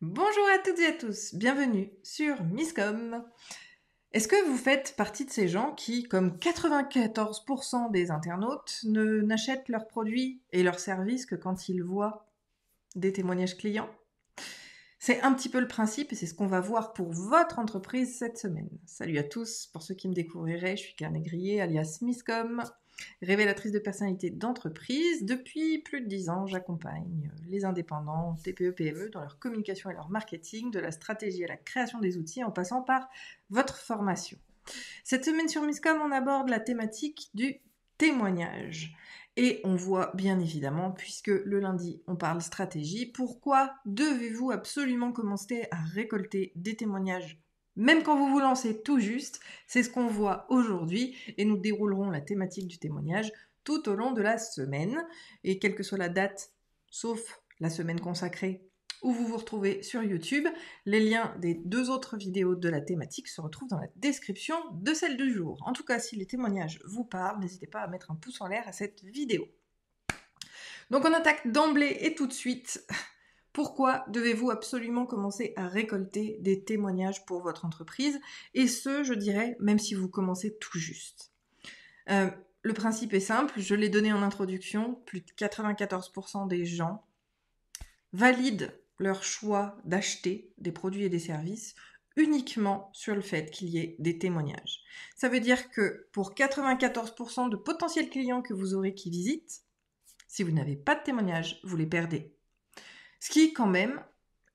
Bonjour à toutes et à tous, bienvenue sur Misscom. Est-ce que vous faites partie de ces gens qui, comme 94% des internautes, n'achètent leurs produits et leurs services que quand ils voient des témoignages clients? C'est un petit peu le principe et c'est ce qu'on va voir pour votre entreprise cette semaine. Salut à tous, pour ceux qui me découvriraient, je suis Carnet Grillé alias Misscom, révélatrice de personnalité d'entreprise. Depuis plus de 10 ans, j'accompagne les indépendants, TPE, PME dans leur communication et leur marketing, de la stratégie à la création des outils en passant par votre formation. Cette semaine sur Misscom, on aborde la thématique du témoignage. Et on voit bien évidemment, puisque le lundi on parle stratégie, pourquoi devez-vous absolument commencer à récolter des témoignages même quand vous vous lancez tout juste? C'est ce qu'on voit aujourd'hui et nous déroulerons la thématique du témoignage tout au long de la semaine. Et quelle que soit la date, sauf la semaine consacrée où vous vous retrouvez sur YouTube, les liens des 2 autres vidéos de la thématique se retrouvent dans la description de celle du jour. En tout cas, si les témoignages vous parlent, n'hésitez pas à mettre un pouce en l'air à cette vidéo. Donc on attaque d'emblée et tout de suite. Pourquoi devez-vous absolument commencer à récolter des témoignages pour votre entreprise? Et ce, je dirais, même si vous commencez tout juste. Le principe est simple, je l'ai donné en introduction, plus de 94% des gens valident leur choix d'acheter des produits et des services uniquement sur le fait qu'il y ait des témoignages. Ça veut dire que pour 94% de potentiels clients que vous aurez qui visitent, si vous n'avez pas de témoignages, vous les perdez. Ce qui, quand même,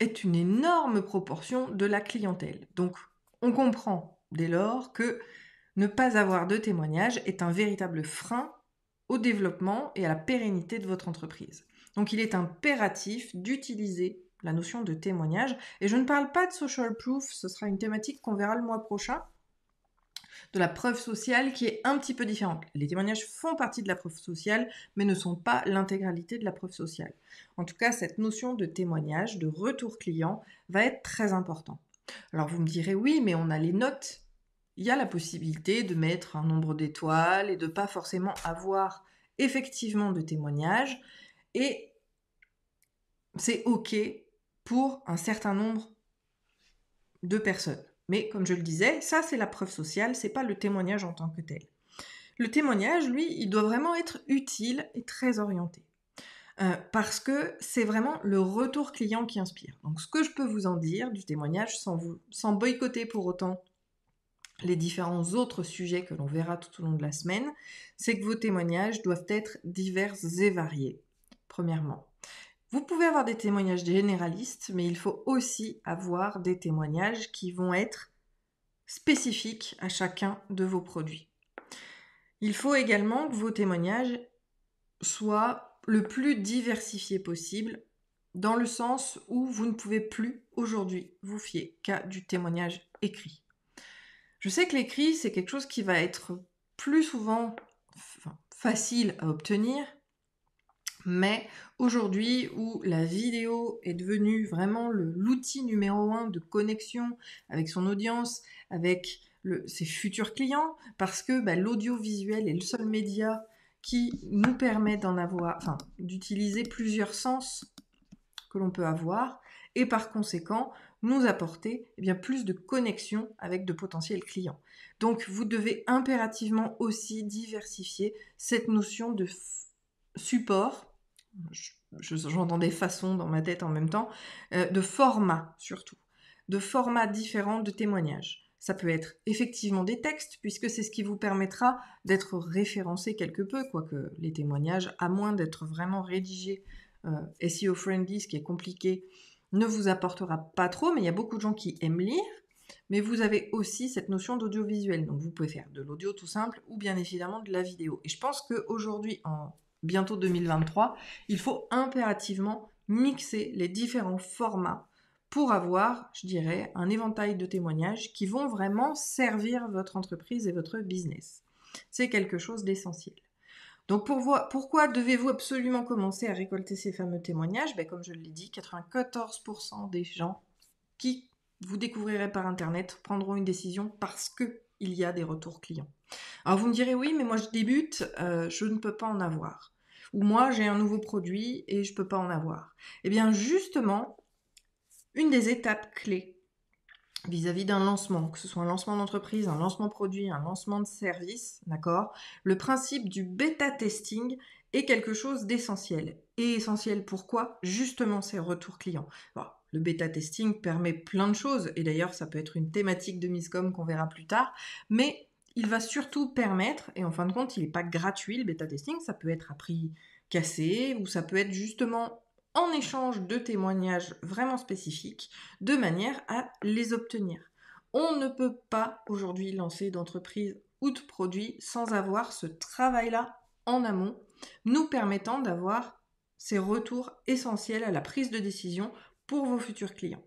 est une énorme proportion de la clientèle. Donc, on comprend dès lors que ne pas avoir de témoignages est un véritable frein au développement et à la pérennité de votre entreprise. Donc, il est impératif d'utiliser la notion de témoignage. Et je ne parle pas de social proof, ce sera une thématique qu'on verra le mois prochain, de la preuve sociale qui est un petit peu différente. Les témoignages font partie de la preuve sociale, mais ne sont pas l'intégralité de la preuve sociale. En tout cas, cette notion de témoignage, de retour client, va être très important. Alors vous me direz, oui, mais on a les notes. Il y a la possibilité de mettre un nombre d'étoiles et de pas forcément avoir effectivement de témoignages. Et c'est OK pour un certain nombre de personnes. Mais comme je le disais, ça c'est la preuve sociale, c'est pas le témoignage en tant que tel. Le témoignage, lui, il doit vraiment être utile et très orienté. Parce que c'est vraiment le retour client qui inspire. Donc ce que je peux vous en dire du témoignage, sans boycotter pour autant les différents autres sujets que l'on verra tout au long de la semaine, c'est que vos témoignages doivent être divers et variés, premièrement. Vous pouvez avoir des témoignages généralistes, mais il faut aussi avoir des témoignages qui vont être spécifiques à chacun de vos produits. Il faut également que vos témoignages soient le plus diversifiés possible, dans le sens où vous ne pouvez plus aujourd'hui vous fier qu'à du témoignage écrit. Je sais que l'écrit, c'est quelque chose qui va être plus souvent facile à obtenir, mais aujourd'hui où la vidéo est devenue vraiment l'outil numéro 1 de connexion avec son audience, avec ses futurs clients, parce que l'audiovisuel est le seul média qui nous permet d'utiliser plusieurs sens que l'on peut avoir, et par conséquent nous apporter plus de connexion avec de potentiels clients. Donc vous devez impérativement aussi diversifier cette notion de support, j'entends des façons dans ma tête en même temps, de format surtout, de formats différents de témoignages. Ça peut être effectivement des textes, puisque c'est ce qui vous permettra d'être référencé quelque peu, quoique les témoignages, à moins d'être vraiment rédigés SEO friendly, ce qui est compliqué, ne vous apportera pas trop, mais il y a beaucoup de gens qui aiment lire, mais vous avez aussi cette notion d'audiovisuel. Donc vous pouvez faire de l'audio tout simple ou bien évidemment de la vidéo. Et je pense qu'aujourd'hui, en bientôt 2023, il faut impérativement mixer les différents formats pour avoir, je dirais, un éventail de témoignages qui vont vraiment servir votre entreprise et votre business. C'est quelque chose d'essentiel. Donc pourquoi devez-vous absolument commencer à récolter ces fameux témoignages? Comme je l'ai dit, 94% des gens qui vous découvrirez par Internet prendront une décision parce qu'il y a des retours clients. Alors vous me direz, oui, mais moi je débute, je ne peux pas en avoir. Ou moi j'ai un nouveau produit et je ne peux pas en avoir. Eh bien justement, Une des étapes clés vis-à-vis d'un lancement, que ce soit un lancement d'entreprise, un lancement produit, un lancement de service, d'accord? Le principe du bêta testing est quelque chose d'essentiel. Et essentiel pourquoi? Justement ces retours clients. Bon, le bêta testing permet plein de choses, et d'ailleurs ça peut être une thématique de Miscom qu'on verra plus tard, mais il va surtout permettre, et en fin de compte il n'est pas gratuit le bêta testing, ça peut être à prix cassé, ou ça peut être justement en échange de témoignages vraiment spécifiques, de manière à les obtenir. On ne peut pas aujourd'hui lancer d'entreprise ou de produit sans avoir ce travail-là en amont, nous permettant d'avoir ces retours essentiels à la prise de décision pour vos futurs clients.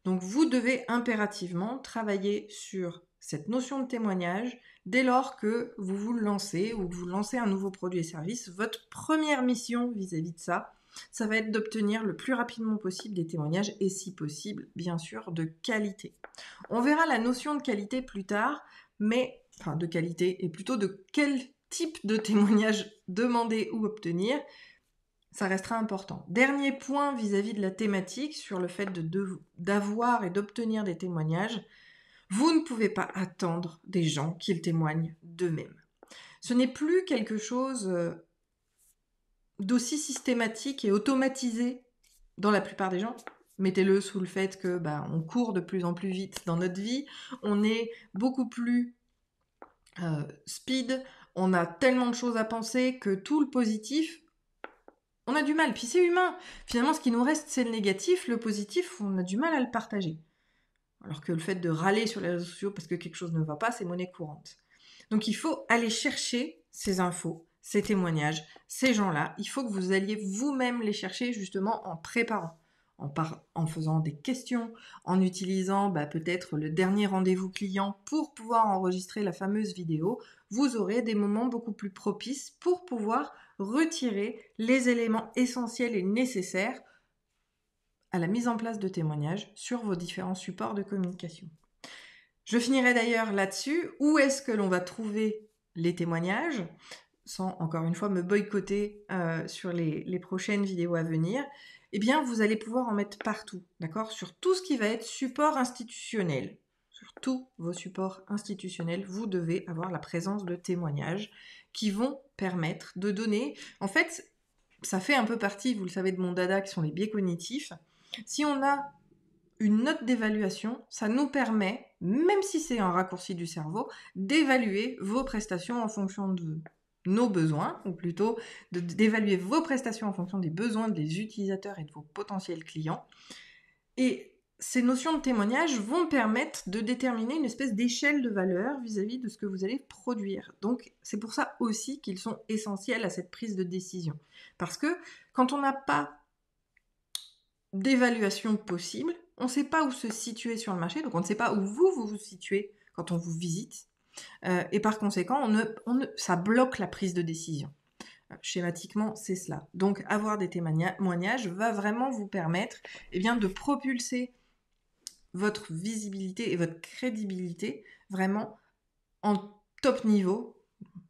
Donc vous devez impérativement travailler sur cette notion de témoignage dès lors que vous vous lancez ou que vous lancez un nouveau produit et service. Votre première mission vis-à-vis de ça, ça va être d'obtenir le plus rapidement possible des témoignages et si possible, bien sûr, de qualité. On verra la notion de qualité plus tard, mais, enfin de qualité et plutôt de quel type de témoignage demander ou obtenir, ça restera important. Dernier point vis-à-vis de la thématique sur le fait d'avoir et d'obtenir des témoignages, vous ne pouvez pas attendre des gens qu'ils témoignent d'eux-mêmes. Ce n'est plus quelque chose d'aussi systématique et automatisé dans la plupart des gens. Mettez-le sous le fait que on court de plus en plus vite dans notre vie, on est beaucoup plus speed, on a tellement de choses à penser que tout le positif, on a du mal. Puis c'est humain. Finalement, ce qui nous reste, c'est le négatif. Le positif, on a du mal à le partager. Alors que le fait de râler sur les réseaux sociaux parce que quelque chose ne va pas, c'est monnaie courante. Donc il faut aller chercher ces infos, ces témoignages, ces gens-là. Il faut que vous alliez vous-même les chercher justement en préparant, en faisant des questions, en utilisant peut-être le dernier rendez-vous client pour pouvoir enregistrer la fameuse vidéo. Vous aurez des moments beaucoup plus propices pour pouvoir retirer les éléments essentiels et nécessaires à la mise en place de témoignages sur vos différents supports de communication. Je finirai d'ailleurs là-dessus. Où est-ce que l'on va trouver les témoignages, sans encore une fois me boycotter sur les prochaines vidéos à venir? Eh bien, vous allez pouvoir en mettre partout, d'accord? Sur tout ce qui va être support institutionnel. Sur tous vos supports institutionnels, vous devez avoir la présence de témoignages qui vont permettre de donner... En fait, ça fait un peu partie, vous le savez, de mon dada, qui sont les biais cognitifs. Si on a une note d'évaluation, ça nous permet, même si c'est un raccourci du cerveau, d'évaluer vos prestations en fonction de nos besoins, ou plutôt d'évaluer vos prestations en fonction des besoins des utilisateurs et de vos potentiels clients. Et ces notions de témoignage vont permettre de déterminer une espèce d'échelle de valeur vis-à-vis de ce que vous allez produire. Donc c'est pour ça aussi qu'ils sont essentiels à cette prise de décision. Parce que quand on n'a pas d'évaluation possible, on ne sait pas où se situer sur le marché, donc on ne sait pas où vous situez quand on vous visite, et par conséquent, ça bloque la prise de décision. Schématiquement, c'est cela. Donc avoir des témoignages va vraiment vous permettre de propulser votre visibilité et votre crédibilité vraiment en top niveau,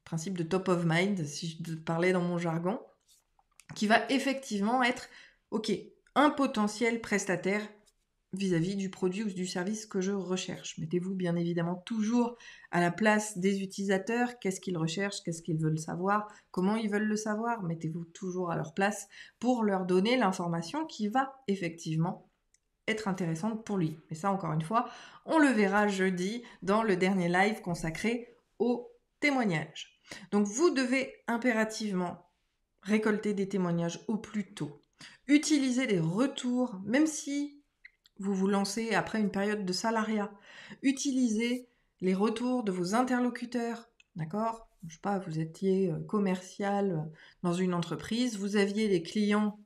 principe de top of mind, si je parlais dans mon jargon, qui va effectivement être, ok, un potentiel prestataire vis-à-vis du produit ou du service que je recherche. Mettez-vous bien évidemment toujours à la place des utilisateurs. Qu'est-ce qu'ils recherchent? Qu'est-ce qu'ils veulent savoir? Comment ils veulent le savoir? Mettez-vous toujours à leur place pour leur donner l'information qui va effectivement être intéressante pour lui. Mais ça, encore une fois, on le verra jeudi dans le dernier live consacré au témoignage. Donc vous devez impérativement récolter des témoignages au plus tôt. Utiliser des retours, même si vous vous lancez après une période de salariat. Utilisez les retours de vos interlocuteurs, d'accord? Je sais pas, vous étiez commercial dans une entreprise, vous aviez des clients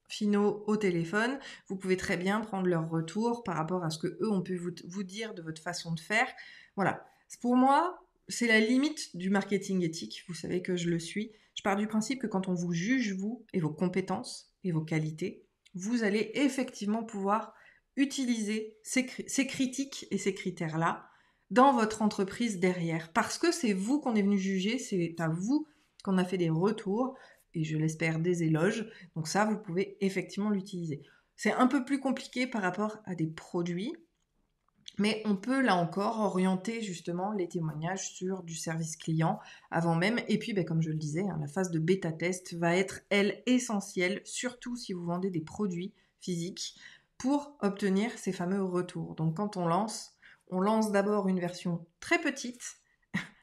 finaux au téléphone, vous pouvez très bien prendre leur retour par rapport à ce que eux ont pu vous dire de votre façon de faire. Voilà. Pour moi, c'est la limite du marketing éthique. Vous savez que je le suis. Je pars du principe que quand on vous juge, vous, et vos compétences et vos qualités, vous allez effectivement pouvoir utiliser ces critiques et ces critères-là dans votre entreprise derrière. Parce que c'est vous qu'on est venu juger, c'est à vous qu'on a fait des retours, et je l'espère des éloges. Donc ça, vous pouvez effectivement l'utiliser. C'est un peu plus compliqué par rapport à des produits, mais on peut là encore orienter justement les témoignages sur du service client avant même. Et puis, comme je le disais, la phase de bêta-test va être, elle, essentielle, surtout si vous vendez des produits physiques, pour obtenir ces fameux retours. Donc quand on lance d'abord une version très petite,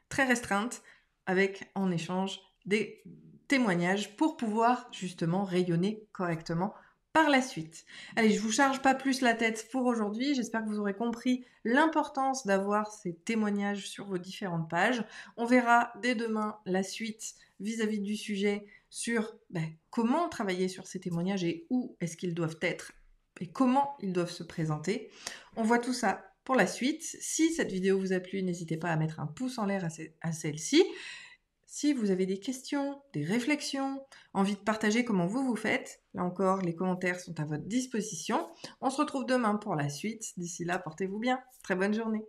très restreinte, avec en échange des témoignages pour pouvoir justement rayonner correctement par la suite. Allez, je vous charge pas plus la tête pour aujourd'hui. J'espère que vous aurez compris l'importance d'avoir ces témoignages sur vos différentes pages. On verra dès demain la suite vis-à-vis du sujet sur comment travailler sur ces témoignages et où est-ce qu'ils doivent être et comment ils doivent se présenter. On voit tout ça pour la suite. Si cette vidéo vous a plu, n'hésitez pas à mettre un pouce en l'air à celle-ci. Si vous avez des questions, des réflexions, envie de partager comment vous faites, là encore, les commentaires sont à votre disposition. On se retrouve demain pour la suite. D'ici là, portez-vous bien. Très bonne journée.